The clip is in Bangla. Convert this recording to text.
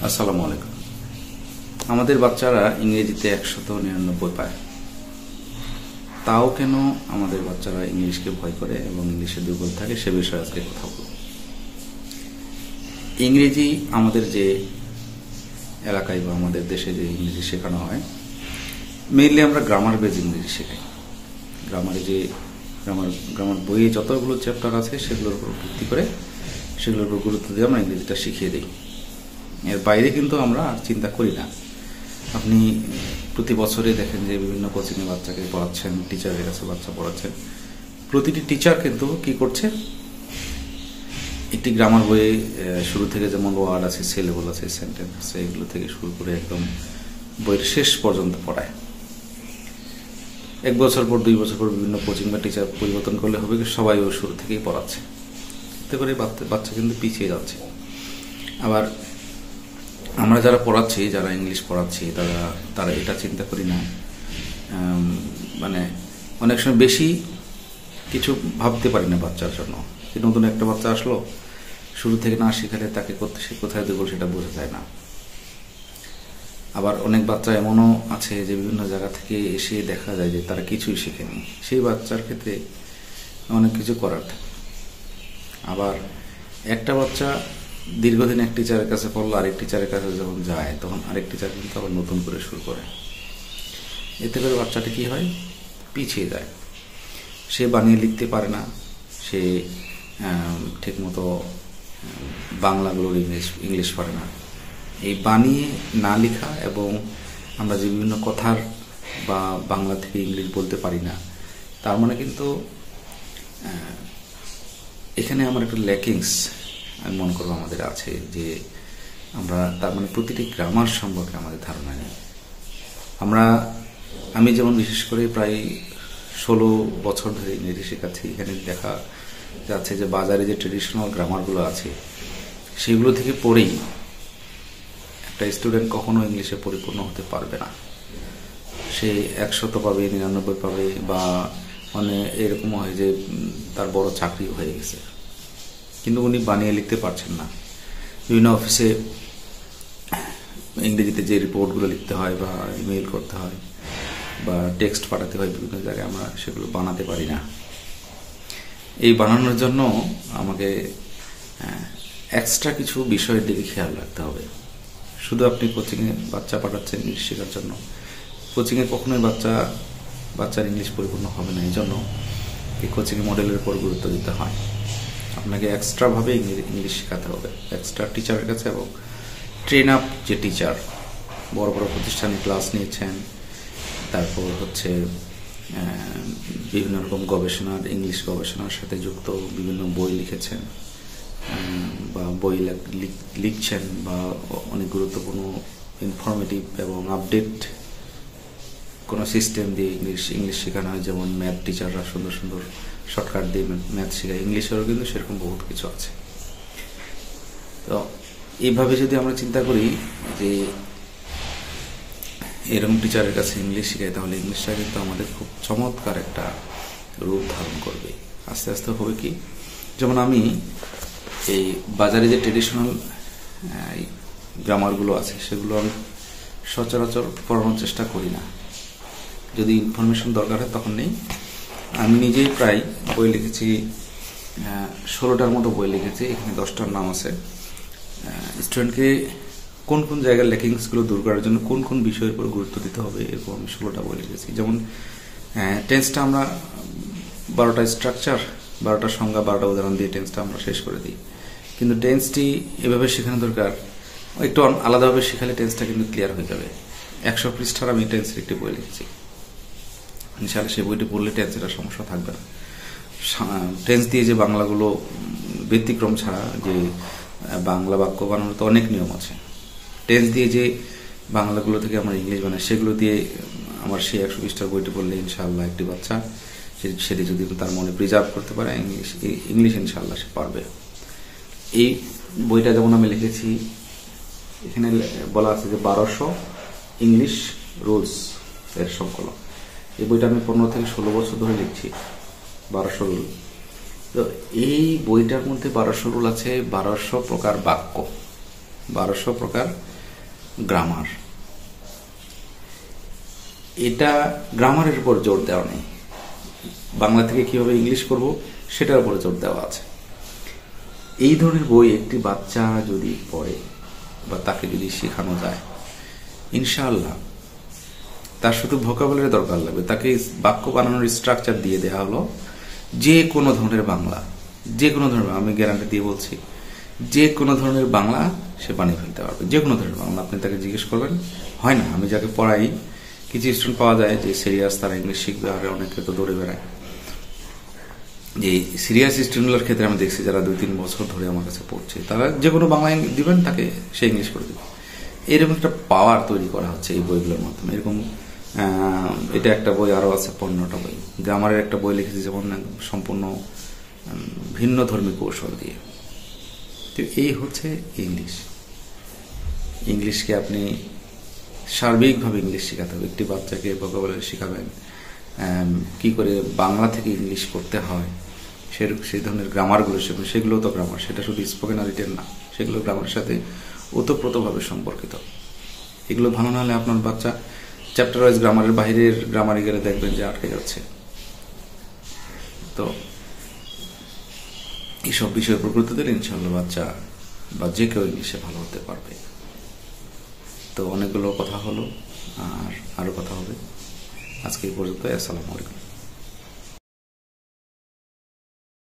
আসসালামু আলাইকুম। আমাদের বাচ্চারা ইংরেজিতে 199 পায়, তাও কেন আমাদের বাচ্চারা ইংলিশকে ভয় করে এবং ইংলিশে দুর্বল থাকে সে বিষয়ে আজকে কথা বলব। ইংরেজি আমাদের যে এলাকায় বা আমাদের দেশে যে ইংরেজি শেখানো হয়, মেইনলি আমরা গ্রামার বেজ ইংরেজি শেখাই। গ্রামার বইয়ে যতগুলো চ্যাপ্টার আছে সেগুলোর উপর ভিত্তি করে সেগুলোর উপর গুরুত্ব দিয়ে আমরা ইংরেজিটা শিখিয়ে দিই। এর বাইরে কিন্তু আমরা আর চিন্তা করি না। আপনি প্রতি বছরে দেখেন যে বিভিন্ন কোচিংয়ে বাচ্চাকে পড়াচ্ছেন, টিচারের কাছে বাচ্চা পড়াচ্ছেন, প্রতিটি টিচার কিন্তু কি করছে, একটি গ্রামার বইয়ে শুরু থেকে যেমন ওয়ার্ড আছে, সিলেবল আছে, সেন্টেন্স আছে, এগুলো থেকে শুরু করে একদম বইয়ের শেষ পর্যন্ত পড়ায়। 1 বছর পর 2 বছর পর বিভিন্ন কোচিং বা টিচার পরিবর্তন করলে হবে কি সবাই ও শুরু থেকেই পড়াচ্ছে। এতে করে বাচ্চা কিন্তু পিছিয়ে যাচ্ছে। আবার আমরা যারা পড়াচ্ছি, যারা ইংলিশ পড়াচ্ছি, তারা এটা চিন্তা করি না, মানে অনেক সময় বেশি কিছু ভাবতে পারি না বাচ্চার জন্য। নতুন একটা বাচ্চা আসলো, শুরু থেকে না শেখালে তাকে সে কোথায় দেবো সেটা বোঝা যায় না। আবার অনেক বাচ্চা এমনও আছে যে বিভিন্ন জায়গা থেকে এসে দেখা যায় যে তারা কিছুই শেখেনি, সেই বাচ্চার ক্ষেত্রে অনেক কিছু করার থাকে। আবার একটা বাচ্চা দীর্ঘদিন এক টিচারের কাছে পড়লো, আরেক টিচারের কাছে যখন যায় তখন আরেক টিচার কিন্তু আবার নতুন করে শুরু করে। এতে করে বাচ্চাটা কি হয়, পিছিয়ে যায়। সে বানিয়ে লিখতে পারে না, সে ঠিকমতো বাংলাগুলোর ইংলিশ পারে না। এই বানিয়ে না লেখা এবং আমরা যে বিভিন্ন কথার বা বাংলা থেকে ইংলিশ বলতে পারি না, তার মানে কিন্তু এখানে আমার একটু ল্যাকিংস আমি মনে করবো আমাদের আছে, যে আমরা তার মানে প্রতিটি গ্রামার সম্পর্কে আমাদের ধারণা নেই। আমি যেমন বিশেষ করে প্রায় 16 বছর ধরে ইংরেজি শেখাচ্ছি। এখানে দেখা যাচ্ছে যে বাজারে যে ট্রেডিশনাল গ্রামারগুলো আছে সেগুলো থেকে পড়েই একটা স্টুডেন্ট কখনো ইংলিশে পরিপূর্ণ হতে পারবে না। সে 100 পাবে, 99 পাবে, বা মানে এরকম হয় যে তার বড় চাকরি হয়ে গেছে, কিন্তু উনি বানিয়ে লিখতে পারছেন না। বিভিন্ন অফিসে ইংরেজিতে যে রিপোর্টগুলো লিখতে হয় বা ইমেইল করতে হয় বা টেক্সট পাঠাতে হয় বিভিন্ন জায়গায়, আমরা সেগুলো বানাতে পারি না। এই বানানোর জন্য আমাকে এক্সট্রা কিছু বিষয়ের দিকে খেয়াল রাখতে হবে। শুধু আপনি কোচিংয়ে বাচ্চা পাঠাচ্ছেন ইংলিশ শেখার জন্য, কোচিংয়ে কখনোই বাচ্চার ইংলিশ পরিপূর্ণ হবে না। এই জন্য এই কোচিং মডেলের উপর গুরুত্ব দিতে হয়। আপনাকে এক্সট্রাভাবে ইংলিশ শেখাতে হবে এক্সট্রা টিচারের কাছে, এবং ট্রেন আপ যে টিচার বড় বড় প্রতিষ্ঠানে ক্লাস নিয়েছেন, তারপর হচ্ছে বিভিন্ন রকম ইংলিশ গবেষণার সাথে যুক্ত বিভিন্ন বই লিখেছেন বা বই লিখছেন, বা অনেক গুরুত্বপূর্ণ ইনফরমেটিভ এবং আপডেট কোনো সিস্টেম দিয়ে ইংলিশ শেখানো হয়। যেমন ম্যাথ টিচাররা সুন্দর সুন্দর শর্টকাট দিয়ে ম্যাথ শেখায়, ইংলিশেরও কিন্তু সেরকম বহুত কিছু আছে। তো এইভাবে যদি আমরা চিন্তা করি যে এরকম টিচারের কাছে ইংলিশ শেখাই, তাহলে ইংলিশটা কিন্তু আমাদের খুব চমৎকার একটা রূপ ধারণ করবে। আস্তে আস্তে হবে কি, যেমন আমি এই বাজারে যে ট্রেডিশনাল গ্রামারগুলো আছে সেগুলো আমি সচরাচর পড়ানোর চেষ্টা করি না। যদি ইনফরমেশন দরকার হয় তখন নেই। আমি নিজেই প্রায় বই লিখেছি, 16টার মতো বই লিখেছি। এখানে 10টার নাম আছে। স্টুডেন্টকে কোন কোন জায়গার ল্যাকিংসগুলো দূর করার জন্য কোন কোন বিষয়ের উপর গুরুত্ব দিতে হবে, এরকম আমি 16টা বই লিখেছি। যেমন টেন্সটা আমরা 12টা স্ট্রাকচার, 12টা সংজ্ঞা, 12টা উদাহরণ দিয়ে টেন্সটা আমরা শেষ করে দিই। কিন্তু টেন্সটি এভাবে শেখানো দরকার, একটু আলাদাভাবে শেখালে টেন্সটা কিন্তু ক্লিয়ার হয়ে যাবে। 100 পৃষ্ঠার আমি টেন্সের একটি বই লিখেছি। ইনশাআল্লাহ সেই বইটি পড়লে টেন্সের সমস্যা থাকবে না। টেন্স দিয়ে যে বাংলাগুলো ব্যতিক্রম ছাড়া যে বাংলা বাক্য বানানোর তো অনেক নিয়ম আছে। টেন্স দিয়ে যে বাংলাগুলো থেকে আমরা ইংলিশ বানাই, সেগুলো দিয়ে আমার সেই 100 পৃষ্ঠার বইটি পড়লে ইনশাআল্লাহ একটি বাচ্চা সেটি যদি তার মনে প্রিজার্ভ করতে পারে, ইংলিশ ইনশাআল্লাহ সে পারবে। এই বইটা যেমন আমি লিখেছি, এখানে বলা আছে যে 1200 ইংলিশ রুলস এর সংকলন। এই বইটা আমি 15 থেকে 16 বছর ধরে লিখছি, 1200 রুল। তো এই বইটার মধ্যে 1200 রুল আছে, 1200 প্রকার বাক্য, 1200 প্রকার গ্রামার, এটা গ্রামারের উপর জোর দেওয়া নেই, বাংলা থেকে কিভাবে ইংলিশ করব সেটার উপরে জোর দেওয়া আছে। এই ধরনের বই একটি বাচ্চা যদি পড়ে বা তাকে যদি শেখানো যায়, ইনশাআল্লাহ তার শুধু ভোকাবুলারি দরকার লাগবে, তাকে বাক্য বানানোর স্ট্রাকচার দিয়ে দেওয়া হলো, যে কোনো ধরনের বাংলা, যে কোনো ধরনের, আমি গ্যারান্টি দিয়ে বলছি, যে কোনো ধরনের বাংলা সে বানিয়ে ফেলতে পারবে। যে কোনো ধরনের বাংলা আপনি তাকে জিজ্ঞেস করবেন, হয় না, আমি যাকে পড়াই কিছু স্টুডেন্ট পাওয়া যায় যে সিরিয়াস, তারা ইংলিশ শিখবে, আর অনেকে তো দৌড়ে বেড়ায়। যে সিরিয়াস স্টুডেন্টগুলোর ক্ষেত্রে আমি দেখছি যারা 2-3 বছর ধরে আমার কাছে পড়ছে, তারা যে কোনো বাংলা দিবেন তাকে সে ইংলিশ করে দেবে। এরকম একটা পাওয়ার তৈরি করা হচ্ছে এই বইগুলোর মাধ্যমে। এরকম এটা একটা বই, আরও আছে 15টা বই। গ্রামারের একটা বই লিখেছি যেমন সম্পূর্ণ ভিন্ন ধর্মী কৌশল দিয়ে। তো এই হচ্ছে ইংলিশ। ইংলিশকে আপনি সার্বিকভাবে ইংলিশ শেখাতে হবে। একটি বাচ্চাকে ভোকাবুলারি শেখাবেন, কি করে বাংলা থেকে ইংলিশ করতে হয়, সেই ধরনের গ্রামারগুলো শেখাবেন। সেগুলো তো গ্রামার, সেটা শুধু স্পোকেন আর রিটেন না, সেগুলো গ্রামারের সাথে ওতপ্রোতভাবে সম্পর্কিত। এগুলো ভালো না হলে আপনার বাচ্চা চ্যাপ্টার ওয়াইজ গ্রামারের বাইরের গ্রামারে গেলে দেখবেন যে আটকে যাচ্ছে। তো এইসব বিষয়ের উপর গুরুত্ব দিলে ইনশাআল্লাহ বাচ্চা বা যে কেউ ইংলিশে ভালো হতে পারবে। তো অনেকগুলো কথা হলো, আর আরও কথা হবে। আজকে এই পর্যন্ত। আসসালামু আলাইকুম।